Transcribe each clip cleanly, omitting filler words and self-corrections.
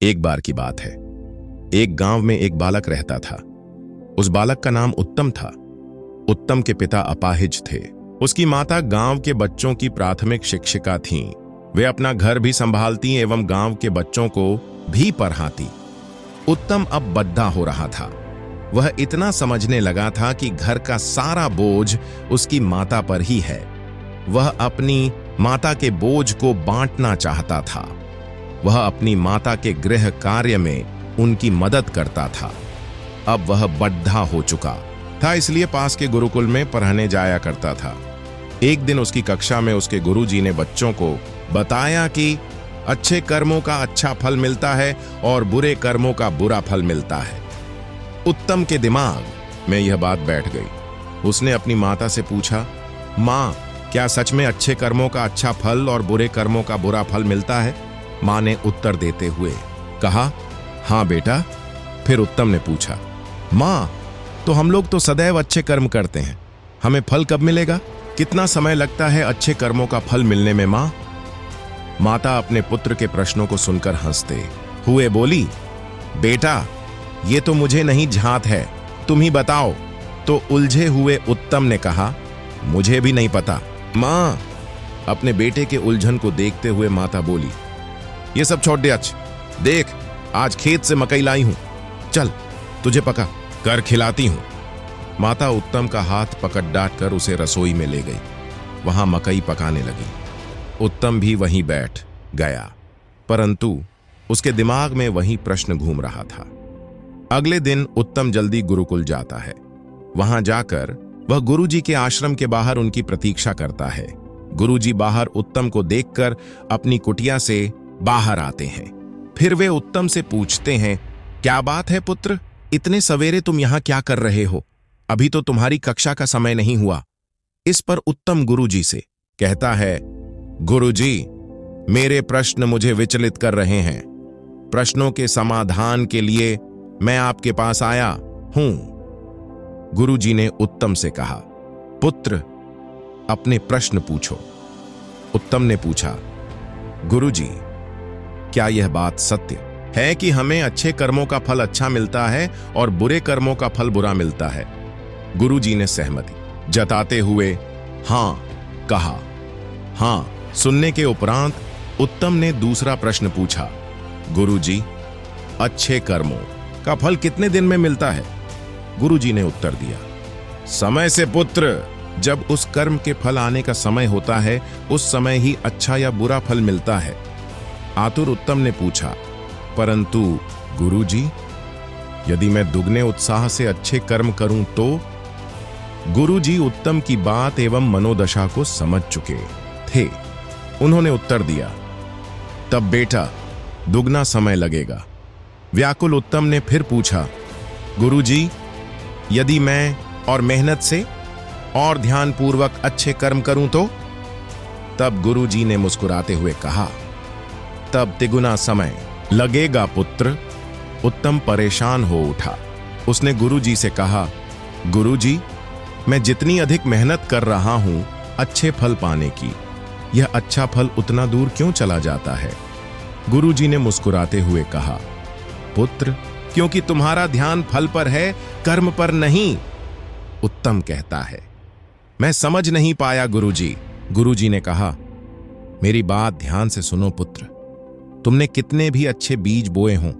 एक बार की बात है। एक गांव में एक बालक रहता था। उस बालक का नाम उत्तम था। उत्तम के पिता अपाहिज थे। उसकी माता गांव के बच्चों की प्राथमिक शिक्षिका थीं। वे अपना घर भी संभालती एवं गांव के बच्चों को भी पढ़ाती। उत्तम अब बद्धा हो रहा था। वह इतना समझने लगा था कि घर का सारा बोझ उसकी माता पर ही है। वह अपनी माता के बोझ को बांटना चाहता था। वह अपनी माता के गृह कार्य में उनकी मदद करता था। अब वह बद्धा हो चुका था, इसलिए पास के गुरुकुल में पढ़ने जाया करता था। एक दिन उसकी कक्षा में उसके गुरुजी ने बच्चों को बताया कि अच्छे कर्मों का अच्छा फल मिलता है और बुरे कर्मों का बुरा फल मिलता है। उत्तम के दिमाग में यह बात बैठ गई। उसने अपनी माता से पूछा, माँ, क्या सच में अच्छे कर्मों का अच्छा फल और बुरे कर्मों का बुरा फल मिलता है? माँ ने उत्तर देते हुए कहा, हाँ बेटा। फिर उत्तम ने पूछा, माँ, तो हम लोग तो सदैव अच्छे कर्म करते हैं, हमें फल कब मिलेगा? कितना समय लगता है अच्छे कर्मों का फल मिलने में माँ? माता अपने पुत्र के प्रश्नों को सुनकर हंसते हुए बोली, बेटा, ये तो मुझे नहीं झांत है, तुम ही बताओ। तो उलझे हुए उत्तम ने कहा, मुझे भी नहीं पता माँ। अपने बेटे के उलझन को देखते हुए माता बोली, ये सब छोड़ दे, देख, आज खेत से मकई लाई हूं, चल तुझे पका कर खिलाती हूं। माता उत्तम का हाथ पकड़ डांट कर उसे रसोई में ले गई। वहां मकई पकाने लगी। उत्तम भी वहीं बैठ गया, परंतु उसके दिमाग में वही प्रश्न घूम रहा था। अगले दिन उत्तम जल्दी गुरुकुल जाता है। वहां जाकर वह गुरुजी के आश्रम के बाहर उनकी प्रतीक्षा करता है। गुरुजी बाहर उत्तम को देखकर अपनी कुटिया से बाहर आते हैं। फिर वे उत्तम से पूछते हैं, क्या बात है पुत्र, इतने सवेरे तुम यहां क्या कर रहे हो? अभी तो तुम्हारी कक्षा का समय नहीं हुआ। इस पर उत्तम गुरुजी से कहता है, गुरुजी, मेरे प्रश्न मुझे विचलित कर रहे हैं। प्रश्नों के समाधान के लिए मैं आपके पास आया हूं। गुरुजी ने उत्तम से कहा, पुत्र, अपने प्रश्न पूछो। उत्तम ने पूछा, गुरुजी, क्या यह बात सत्य है कि हमें अच्छे कर्मों का फल अच्छा मिलता है और बुरे कर्मों का फल बुरा मिलता है? गुरुजी ने सहमति जताते हुए हां कहा। हां सुनने के उपरांत उत्तम ने दूसरा प्रश्न पूछा, गुरुजी, अच्छे कर्मों का फल कितने दिन में मिलता है? गुरुजी ने उत्तर दिया, समय से पुत्र, जब उस कर्म के फल आने का समय होता है उस समय ही अच्छा या बुरा फल मिलता है। आतुर उत्तम ने पूछा, परंतु गुरुजी, यदि मैं दुगने उत्साह से अच्छे कर्म करूं तो? गुरुजी उत्तम की बात एवं मनोदशा को समझ चुके थे। उन्होंने उत्तर दिया, तब बेटा दुगना समय लगेगा। व्याकुल उत्तम ने फिर पूछा, गुरुजी, यदि मैं और मेहनत से और ध्यानपूर्वक अच्छे कर्म करूं तो? तब गुरुजी ने मुस्कुराते हुए कहा, तब तिगुना समय लगेगा पुत्र। उत्तम परेशान हो उठा। उसने गुरुजी से कहा, गुरुजी, मैं जितनी अधिक मेहनत कर रहा हूं अच्छे फल पाने की, यह अच्छा फल उतना दूर क्यों चला जाता है? गुरुजी ने मुस्कुराते हुए कहा, पुत्र, क्योंकि तुम्हारा ध्यान फल पर है, कर्म पर नहीं। उत्तम कहता है, मैं समझ नहीं पाया गुरुजी। गुरुजी ने कहा, मेरी बात ध्यान से सुनो पुत्र। तुमने कितने भी अच्छे बीज बोए हों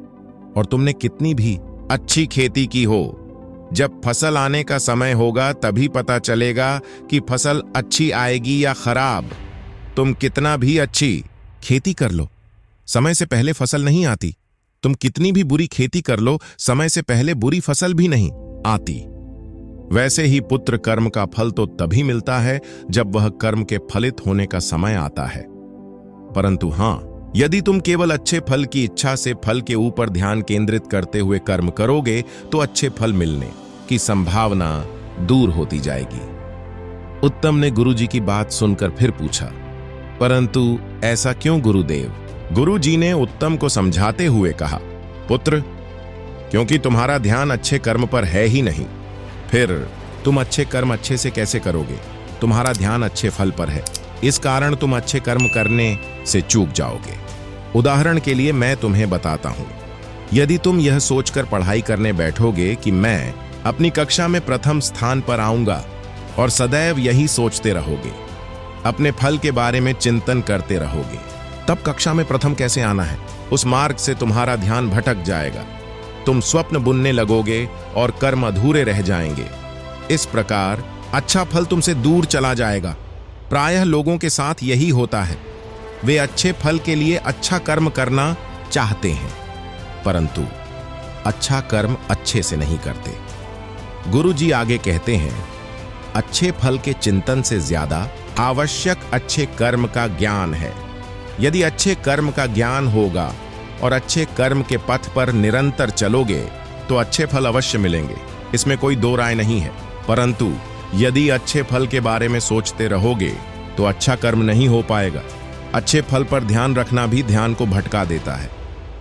और तुमने कितनी भी अच्छी खेती की हो, जब फसल आने का समय होगा तभी पता चलेगा कि फसल अच्छी आएगी या खराब। तुम कितना भी अच्छी खेती कर लो, समय से पहले फसल नहीं आती। तुम कितनी भी बुरी खेती कर लो, समय से पहले बुरी फसल भी नहीं आती। वैसे ही पुत्र, कर्म का फल तो तभी मिलता है जब वह कर्म के फलित होने का समय आता है। परंतु हां, यदि तुम केवल अच्छे फल की इच्छा से फल के ऊपर ध्यान केंद्रित करते हुए कर्म करोगे तो अच्छे फल मिलने की संभावना दूर होती जाएगी। उत्तम ने गुरुजी की बात सुनकर फिर पूछा, परंतु ऐसा क्यों गुरुदेव? गुरुजी ने उत्तम को समझाते हुए कहा, पुत्र, क्योंकि तुम्हारा ध्यान अच्छे कर्म पर है ही नहीं, फिर तुम अच्छे कर्म अच्छे से कैसे करोगे? तुम्हारा ध्यान अच्छे फल पर है, इस कारण तुम अच्छे कर्म करने से चूक जाओगे। उदाहरण के लिए मैं तुम्हें बताता हूं, यदि तुम यह सोचकर पढ़ाई करने बैठोगे कि मैं अपनी कक्षा में प्रथम स्थान पर आऊंगा और सदैव यही सोचते रहोगे, अपने फल के बारे में चिंतन करते रहोगे, तब कक्षा में प्रथम कैसे आना है? उस मार्ग से तुम्हारा ध्यान भटक जाएगा, तुम स्वप्न बुनने लगोगे और कर्म अधूरे रह जाएंगे। इस प्रकार अच्छा फल तुमसे दूर चला जाएगा। प्रायः लोगों के साथ यही होता है, वे अच्छे फल के लिए अच्छा कर्म करना चाहते हैं, परंतु अच्छा कर्म अच्छे से नहीं करते। गुरु जी आगे कहते हैं, अच्छे फल के चिंतन से ज्यादा आवश्यक अच्छे कर्म का ज्ञान है। यदि अच्छे कर्म का ज्ञान होगा और अच्छे कर्म के पथ पर निरंतर चलोगे तो अच्छे फल अवश्य मिलेंगे, इसमें कोई दो राय नहीं है। परंतु यदि अच्छे फल के बारे में सोचते रहोगे तो अच्छा कर्म नहीं हो पाएगा। अच्छे फल पर ध्यान रखना भी ध्यान को भटका देता है।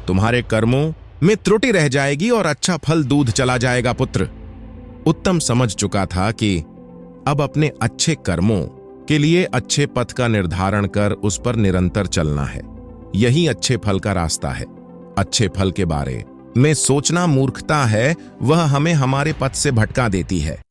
तुम्हारे कर्मों में त्रुटि रह जाएगी और अच्छा फल दूध चला जाएगा। पुत्र उत्तम समझ चुका था कि अब अपने अच्छे कर्मों के लिए अच्छे पथ का निर्धारण कर उस पर निरंतर चलना है। यही अच्छे फल का रास्ता है। अच्छे फल के बारे में सोचना मूर्खता है, वह हमें हमारे पथ से भटका देती है।